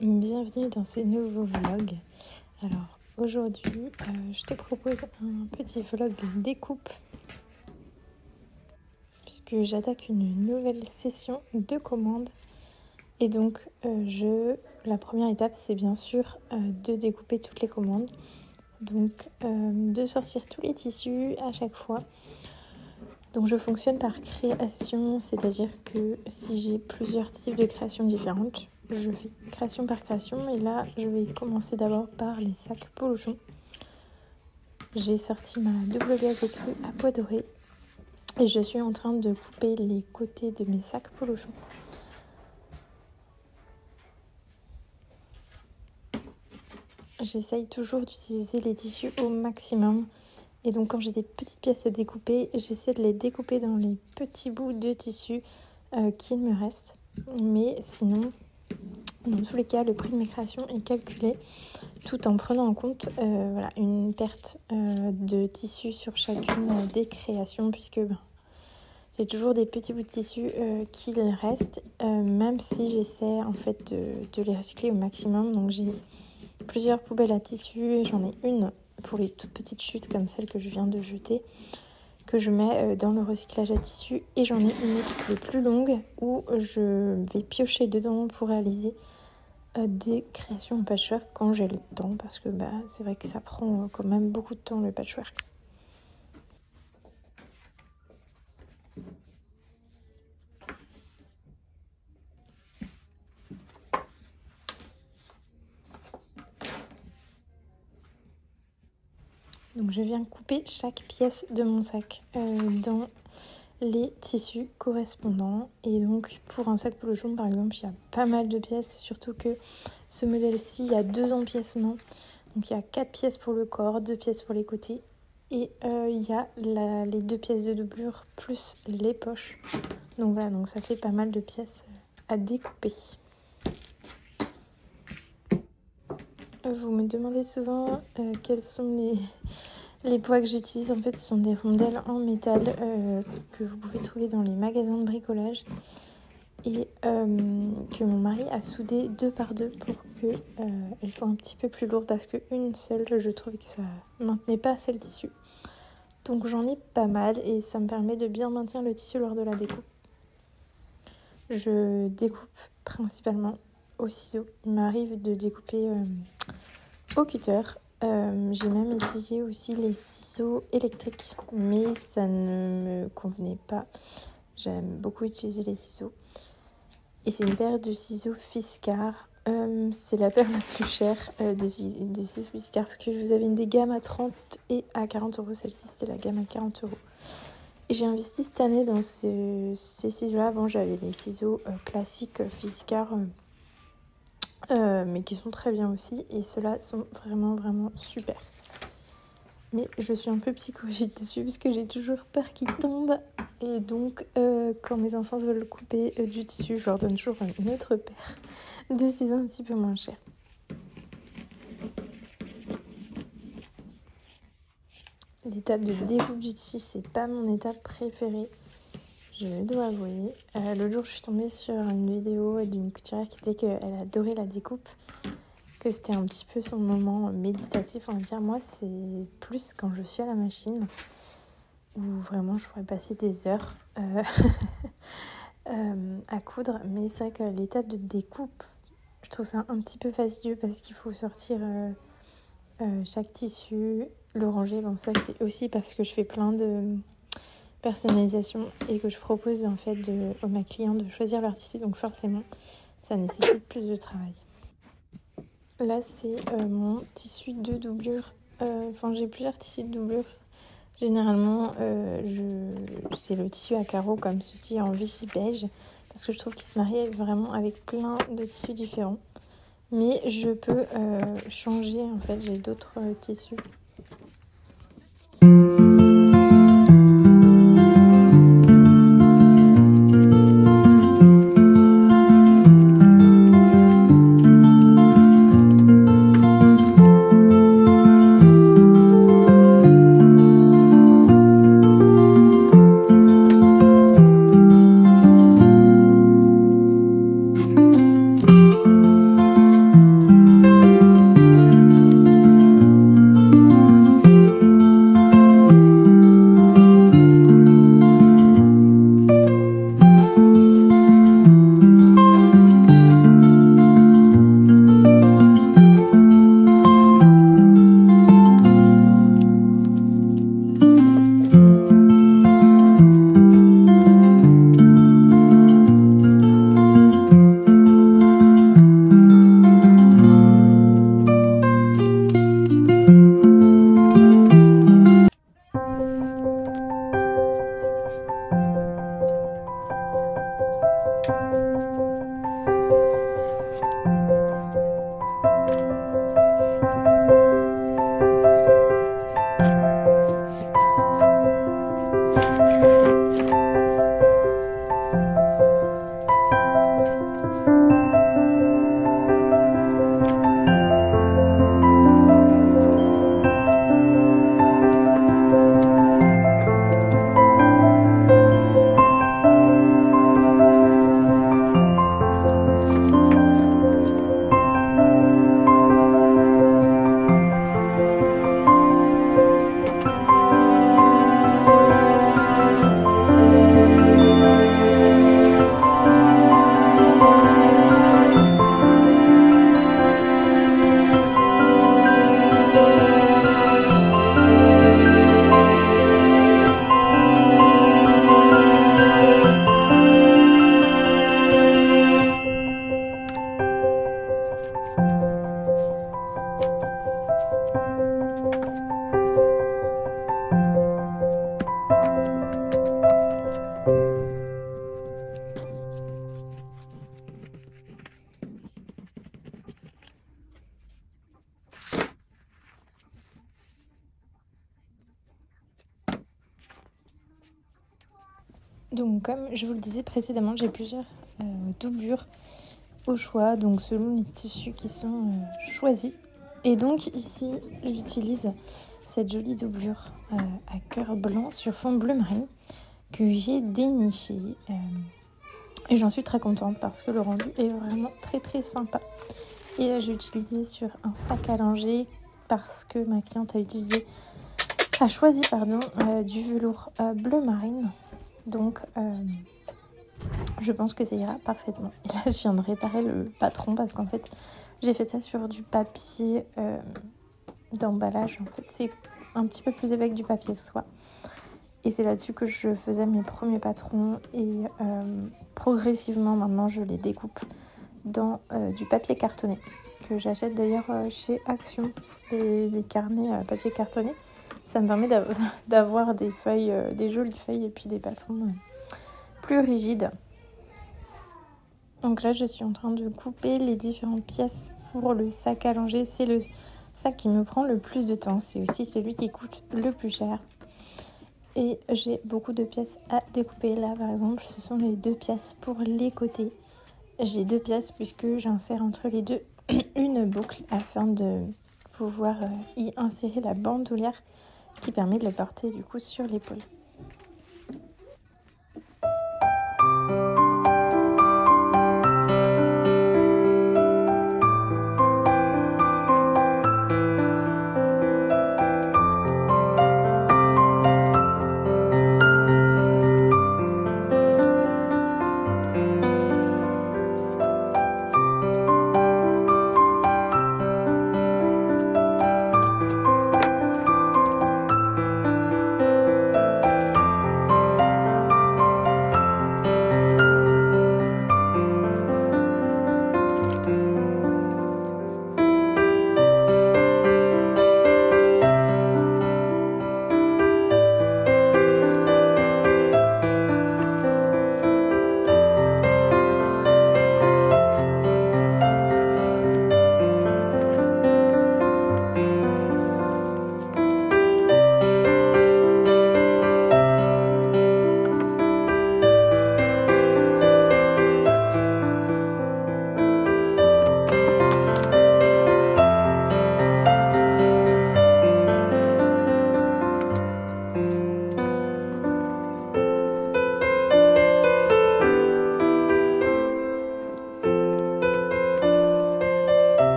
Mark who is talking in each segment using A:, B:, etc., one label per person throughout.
A: Bienvenue dans ce nouveau vlog. Alors aujourd'hui je te propose un petit vlog de découpe puisque j'attaque une nouvelle session de commande et donc la première étape c'est bien sûr de découper toutes les commandes, donc de sortir tous les tissus à chaque fois. Donc je fonctionne par création, c'est-à-dire que si j'ai plusieurs types de créations différentes, je fais création par création. Et là, je vais commencer d'abord par les sacs polochons. J'ai sorti ma double gaze écrue à pois doré et je suis en train de couper les côtés de mes sacs polochons. J'essaye toujours d'utiliser les tissus au maximum. Et donc quand j'ai des petites pièces à découper, j'essaie de les découper dans les petits bouts de tissu qu'il me reste. Mais sinon, dans tous les cas, le prix de mes créations est calculé tout en prenant en compte une perte de tissu sur chacune des créations, puisque j'ai toujours des petits bouts de tissu qu'il reste, même si j'essaie en fait de les recycler au maximum. Donc j'ai plusieurs poubelles à tissu et j'en ai une pour les toutes petites chutes comme celle que je viens de jeter, que je mets dans le recyclage à tissu, et j'en ai une autre qui est plus longue où je vais piocher dedans pour réaliser des créations en patchwork quand j'ai le temps, parce que c'est vrai que ça prend quand même beaucoup de temps le patchwork. Donc je viens couper chaque pièce de mon sac dans les tissus correspondants. Et donc pour un sac polochon par exemple, il y a pas mal de pièces, surtout que ce modèle-ci, il y a 2 empiècements. Donc il y a 4 pièces pour le corps, 2 pièces pour les côtés. Et il y a les 2 pièces de doublure plus les poches. Donc voilà, donc ça fait pas mal de pièces à découper. Vous me demandez souvent quels sont les poids que j'utilise. En fait, ce sont des rondelles en métal que vous pouvez trouver dans les magasins de bricolage et que mon mari a soudé 2 par 2 pour qu'elles soient un petit peu plus lourdes, parce qu'une seule, je trouvais que ça maintenait pas assez le tissu. Donc j'en ai pas mal et ça me permet de bien maintenir le tissu lors de la découpe. Je découpe principalement au ciseau. Il m'arrive de découper au cutter. J'ai même essayé aussi les ciseaux électriques, mais ça ne me convenait pas. J'aime beaucoup utiliser les ciseaux. Et c'est une paire de ciseaux Fiskars. C'est la paire la plus chère des ciseaux Fiskars, parce que vous avez une des gammes à 30 et à 40 euros. Celle-ci, c'était la gamme à 40 euros. Et j'ai investi cette année dans ces ciseaux-là. Avant, j'avais les ciseaux classiques Fiskars, mais qui sont très bien aussi. Et ceux-là sont vraiment, vraiment super. Mais je suis un peu psychologique dessus, puisque j'ai toujours peur qu'ils tombent. Et donc, quand mes enfants veulent couper du tissu, je leur donne toujours une autre paire de ciseaux un petit peu moins chers. L'étape de découpe du tissu, c'est pas mon étape préférée, je dois avouer. L'autre jour, je suis tombée sur une vidéo d'une couturière qui disait qu'elle adorait la découpe, que c'était un petit peu son moment méditatif, on va dire. Moi, c'est plus quand je suis à la machine, où vraiment je pourrais passer des heures à coudre. Mais c'est vrai que l'étape de découpe, je trouve ça un petit peu fastidieux, parce qu'il faut sortir chaque tissu, le ranger. Bon, ça c'est aussi parce que je fais plein de personnalisation et que je propose en fait à mes clients de choisir leur tissu, donc forcément ça nécessite plus de travail. Là c'est mon tissu de doublure, j'ai plusieurs tissus de doublure. Généralement c'est le tissu à carreaux comme ceci en Vichy beige, parce que je trouve qu'il se marie vraiment avec plein de tissus différents. Mais je peux changer, en fait, j'ai d'autres tissus. Donc comme je vous le disais précédemment, j'ai plusieurs doublures au choix, donc selon les tissus qui sont choisis. Et donc ici, j'utilise cette jolie doublure à cœur blanc sur fond bleu marine que j'ai déniché. Et j'en suis très contente parce que le rendu est vraiment très très sympa. Et là, j'ai utilisé sur un sac à lingerie parce que ma cliente a choisi du velours bleu marine. Donc je pense que ça ira parfaitement. Et là, je viens de réparer le patron parce qu'en fait, j'ai fait ça sur du papier d'emballage. En fait, c'est un petit peu plus épais que du papier soie. Et c'est là-dessus que je faisais mes premiers patrons. Et progressivement, maintenant, je les découpe dans du papier cartonné. Que j'achète d'ailleurs chez Action. Les carnets papier cartonné. Ça me permet d'avoir des feuilles, des jolies feuilles et puis des patrons plus rigides. Donc là, je suis en train de couper les différentes pièces pour le sac à langer. C'est le sac qui me prend le plus de temps. C'est aussi celui qui coûte le plus cher. Et j'ai beaucoup de pièces à découper. Là, par exemple, ce sont les 2 pièces pour les côtés. J'ai 2 pièces puisque j'insère entre les deux une boucle afin de pouvoir y insérer la bandoulière qui permet de le porter du coup sur l'épaule.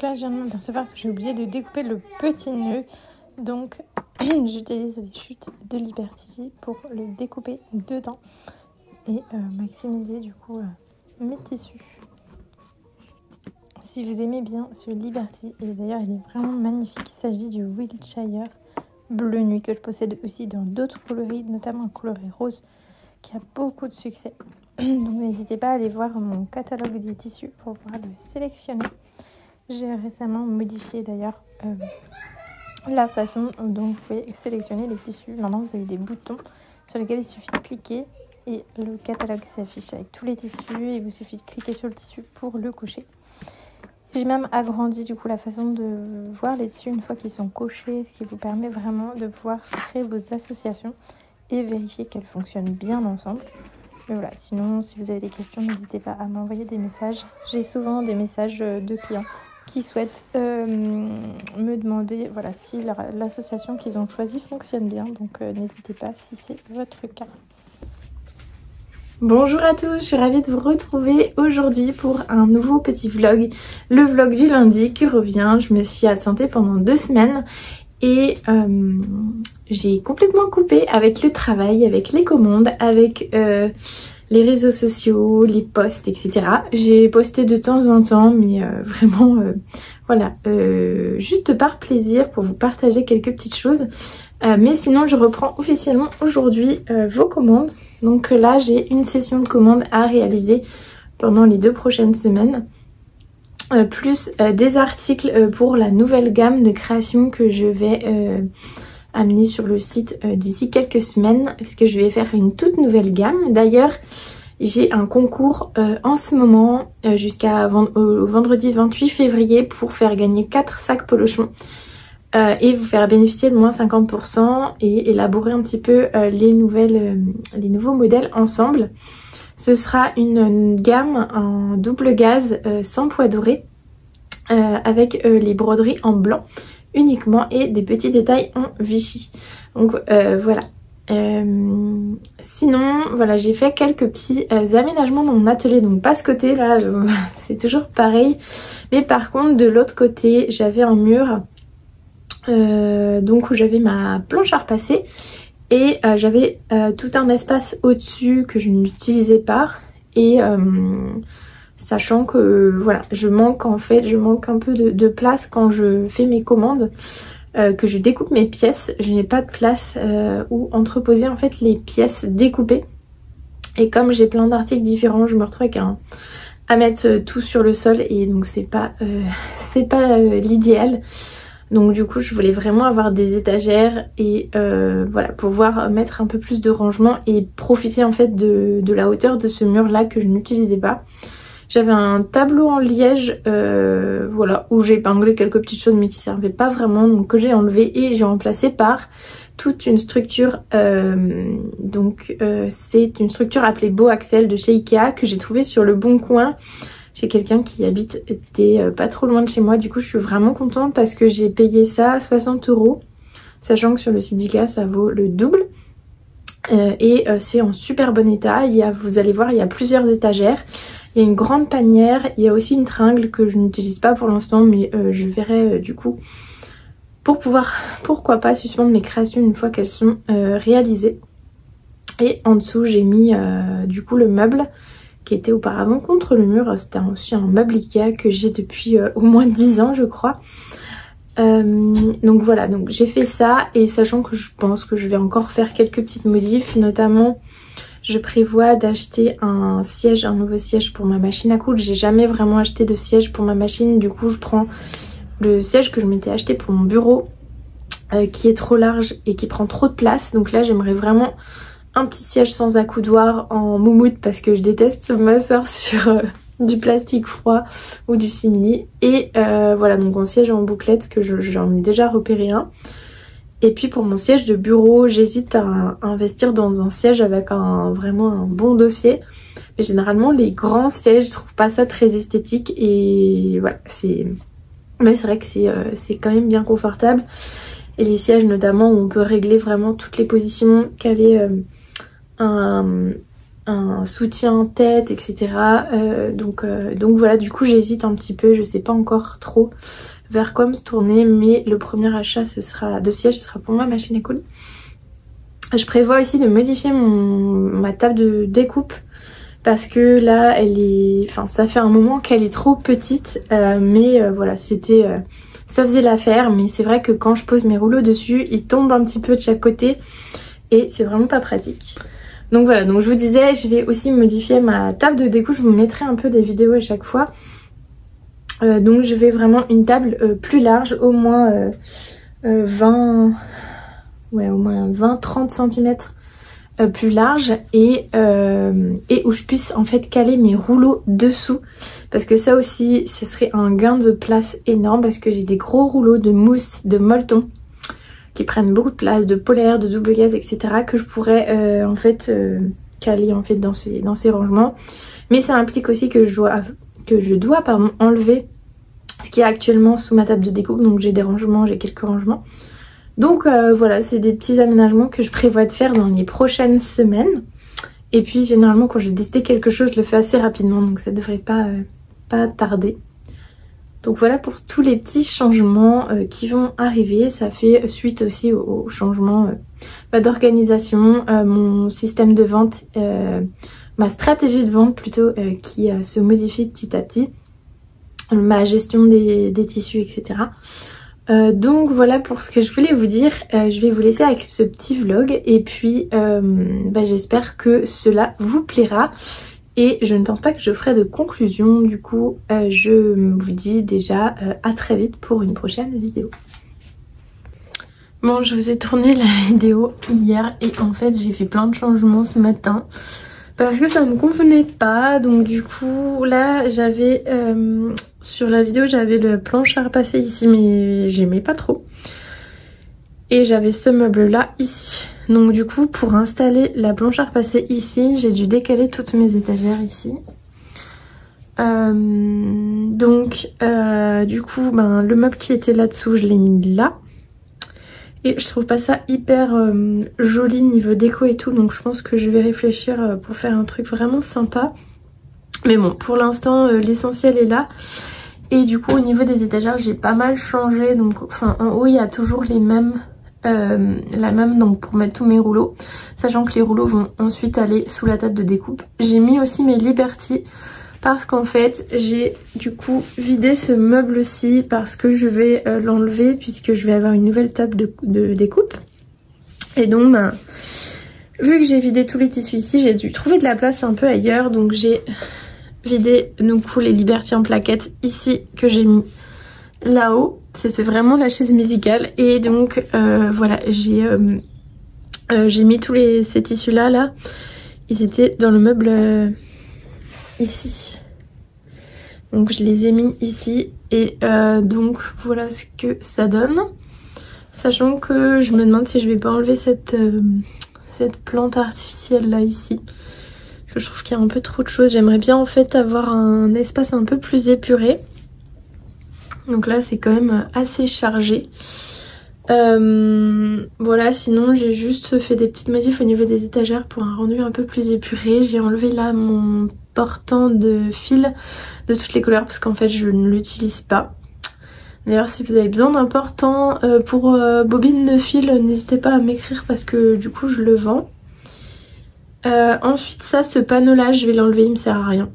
A: Là, je viens de m'apercevoir que j'ai oublié de découper le petit nœud. Donc, j'utilise les chutes de Liberty pour le découper dedans et maximiser du coup mes tissus. Si vous aimez bien ce Liberty, et d'ailleurs il est vraiment magnifique, il s'agit du Wiltshire bleu nuit que je possède aussi dans d'autres coloris, notamment un coloris rose qui a beaucoup de succès. Donc n'hésitez pas à aller voir mon catalogue des tissus pour pouvoir le sélectionner. J'ai récemment modifié d'ailleurs la façon dont vous pouvez sélectionner les tissus. Maintenant vous avez des boutons sur lesquels il suffit de cliquer et le catalogue s'affiche avec tous les tissus et il vous suffit de cliquer sur le tissu pour le cocher. J'ai même agrandi du coup la façon de voir les tissus une fois qu'ils sont cochés, ce qui vous permet vraiment de pouvoir créer vos associations et vérifier qu'elles fonctionnent bien ensemble. Mais voilà, sinon si vous avez des questions, n'hésitez pas à m'envoyer des messages. J'ai souvent des messages de clients qui souhaitent me demander voilà, si l'association qu'ils ont choisie fonctionne bien. Donc n'hésitez pas si c'est votre cas. Bonjour à tous, je suis ravie de vous retrouver aujourd'hui pour un nouveau petit vlog. Le vlog du lundi qui revient. Je me suis absentée pendant 2 semaines et j'ai complètement coupé avec le travail, avec les commandes, avec les réseaux sociaux, les posts, etc. J'ai posté de temps en temps, mais vraiment Voilà, juste par plaisir pour vous partager quelques petites choses. Mais sinon je reprends officiellement aujourd'hui vos commandes. Donc là j'ai une session de commandes à réaliser pendant les 2 prochaines semaines. Plus des articles pour la nouvelle gamme de création que je vais amener sur le site d'ici quelques semaines. Parce que je vais faire une toute nouvelle gamme. D'ailleurs j'ai un concours en ce moment jusqu'à vendredi 28 février pour faire gagner 4 sacs Polochon. Et vous faire bénéficier de moins 50% et élaborer un petit peu les nouveaux modèles ensemble. Ce sera une gamme en double gaze sans poids doré avec les broderies en blanc uniquement et des petits détails en Vichy. Donc voilà. Sinon voilà, j'ai fait quelques petits aménagements dans mon atelier, donc pas ce côté là, c'est toujours pareil. Mais par contre de l'autre côté j'avais un mur donc où j'avais ma planche à repasser. Et j'avais tout un espace au-dessus que je n'utilisais pas. Et sachant que voilà, je manque un peu de place quand je fais mes commandes, que je découpe mes pièces. Je n'ai pas de place où entreposer en fait les pièces découpées. Et comme j'ai plein d'articles différents, je me retrouve avec à mettre tout sur le sol. Et donc c'est pas l'idéal. Donc du coup je voulais vraiment avoir des étagères et voilà, pouvoir mettre un peu plus de rangement et profiter en fait de la hauteur de ce mur là que je n'utilisais pas. J'avais un tableau en liège voilà, où j'ai épinglé quelques petites choses mais qui servaient pas vraiment, donc que j'ai enlevé et j'ai remplacé par toute une structure. C'est une structure appelée Beau Axel de chez Ikea que j'ai trouvé sur le Bon Coin. J'ai quelqu'un qui était pas trop loin de chez moi, du coup je suis vraiment contente parce que j'ai payé ça 60 €, sachant que sur le site d'Ikea ça vaut le double. Et c'est en super bon état. Vous allez voir, il y a plusieurs étagères, il y a une grande panière, il y a aussi une tringle que je n'utilise pas pour l'instant, mais je verrai du coup pour pouvoir, pourquoi pas, suspendre mes créations une fois qu'elles sont réalisées. Et en dessous j'ai mis du coup le meuble qui était auparavant contre le mur. C'était aussi un meuble Ikea que j'ai depuis au moins 10 ans je crois. Donc voilà, donc j'ai fait ça, et sachant que je pense que je vais encore faire quelques petites modifs, notamment je prévois d'acheter un nouveau siège pour ma machine à coudre. J'ai jamais vraiment acheté de siège pour ma machine, du coup je prends le siège que je m'étais acheté pour mon bureau qui est trop large et qui prend trop de place. Donc là j'aimerais vraiment un petit siège sans accoudoir en moumoute parce que je déteste m'asseoir sur du plastique froid ou du simili. Et voilà, donc un siège en bouclette que j'en ai déjà repéré un. Et puis pour mon siège de bureau, j'hésite à investir dans un siège avec vraiment un bon dossier. Mais généralement les grands sièges, je trouve pas ça très esthétique, et voilà, mais c'est vrai que c'est quand même bien confortable. Et les sièges notamment où on peut régler vraiment toutes les positions, caler un soutien tête, etc. Donc voilà, du coup j'hésite un petit peu, je sais pas encore trop vers quoi me tourner, mais le premier achat de siège ce sera pour ma machine à coudre. Je prévois aussi de modifier ma table de découpe parce que là ça fait un moment qu'elle est trop petite, mais voilà, ça faisait l'affaire. Mais c'est vrai que quand je pose mes rouleaux dessus, ils tombent un petit peu de chaque côté et c'est vraiment pas pratique. Donc voilà, donc je vous disais, je vais aussi modifier ma table de découpe. Je vous mettrai un peu des vidéos à chaque fois. Donc je vais vraiment une table plus large, au moins 20-30 cm plus large, et où je puisse en fait caler mes rouleaux dessous, parce que ça aussi ce serait un gain de place énorme, parce que j'ai des gros rouleaux de mousse de Molton qui prennent beaucoup de place, de polaire, de double gaze, etc., que je pourrais en fait caler en fait dans ces rangements. Mais ça implique aussi que je dois enlever ce qui est actuellement sous ma table de découpe. Donc j'ai quelques rangements. Donc voilà, c'est des petits aménagements que je prévois de faire dans les prochaines semaines. Et puis généralement quand j'ai décidé quelque chose, je le fais assez rapidement, donc ça devrait pas tarder. Donc voilà pour tous les petits changements qui vont arriver. Ça fait suite aussi au changement d'organisation, mon système de vente, ma stratégie de vente plutôt, qui se modifie petit à petit. ma gestion des tissus, etc. Donc voilà pour ce que je voulais vous dire. Je vais vous laisser avec ce petit vlog et puis j'espère que cela vous plaira. Et je ne pense pas que je ferai de conclusion, du coup je vous dis déjà à très vite pour une prochaine vidéo. Bon, je vous ai tourné la vidéo hier et en fait j'ai fait plein de changements ce matin parce que ça me convenait pas. Donc du coup là j'avais sur la vidéo j'avais le plancher à repasser ici mais j'aimais pas trop. Et j'avais ce meuble là ici. Donc du coup pour installer la planche à repasser ici j'ai dû décaler toutes mes étagères ici. Du coup le meuble qui était là dessous je l'ai mis là. Et je trouve pas ça hyper joli niveau déco et tout, donc je pense que je vais réfléchir pour faire un truc vraiment sympa. Mais bon, pour l'instant l'essentiel est là. Et du coup au niveau des étagères j'ai pas mal changé, donc enfin en haut il y a toujours les mêmes, la même donc pour mettre tous mes rouleaux, sachant que les rouleaux vont ensuite aller sous la table de découpe. J'ai mis aussi mes Liberty parce qu'en fait j'ai du coup vidé ce meuble-ci parce que je vais l'enlever puisque je vais avoir une nouvelle table de découpe. Et donc vu que j'ai vidé tous les tissus ici, j'ai dû trouver de la place un peu ailleurs, donc j'ai vidé du coup les Liberty en plaquettes ici que j'ai mis là-haut. C'était vraiment la chaise musicale et donc voilà, j'ai mis tous ces tissus là, ils étaient dans le meuble ici. Donc je les ai mis ici et donc voilà ce que ça donne. Sachant que je me demande si je vais pas enlever cette plante artificielle là ici. Parce que je trouve qu'il y a un peu trop de choses. J'aimerais bien en fait avoir un espace un peu plus épuré. Donc là c'est quand même assez chargé. Voilà, sinon j'ai juste fait des petites modifs au niveau des étagères pour un rendu un peu plus épuré. J'ai enlevé là mon portant de fil de toutes les couleurs parce qu'en fait je ne l'utilise pas. D'ailleurs si vous avez besoin d'un portant pour bobine de fil, n'hésitez pas à m'écrire parce que du coup je le vends. Ensuite ça, ce panneau là je vais l'enlever, il me sert à rien.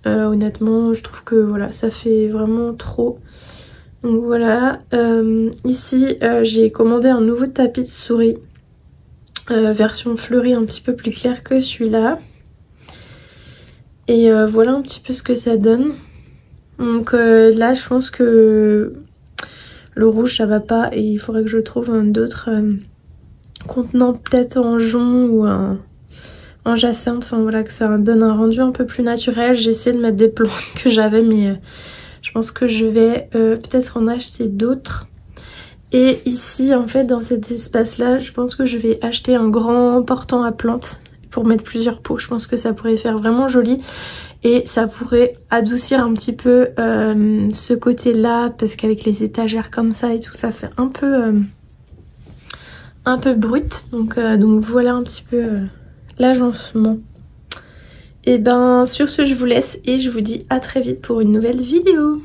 A: Honnêtement je trouve que voilà, ça fait vraiment trop. Donc voilà, ici j'ai commandé un nouveau tapis de souris, version fleurie un petit peu plus clair que celui-là. Et voilà un petit peu ce que ça donne. Donc là je pense que le rouge ça va pas et il faudrait que je trouve d'autres contenants, peut-être en jonc ou en jacinthe. Enfin voilà, que ça donne un rendu un peu plus naturel. J'ai essayé de mettre des plantes que j'avais mais je pense que je vais peut-être en acheter d'autres. Et ici en fait dans cet espace là je pense que je vais acheter un grand portant à plantes pour mettre plusieurs pots. Je pense que ça pourrait faire vraiment joli et ça pourrait adoucir un petit peu ce côté là parce qu'avec les étagères comme ça et tout ça fait un peu brut. Donc voilà un petit peu l'agencement. Et ben sur ce je vous laisse et je vous dis à très vite pour une nouvelle vidéo.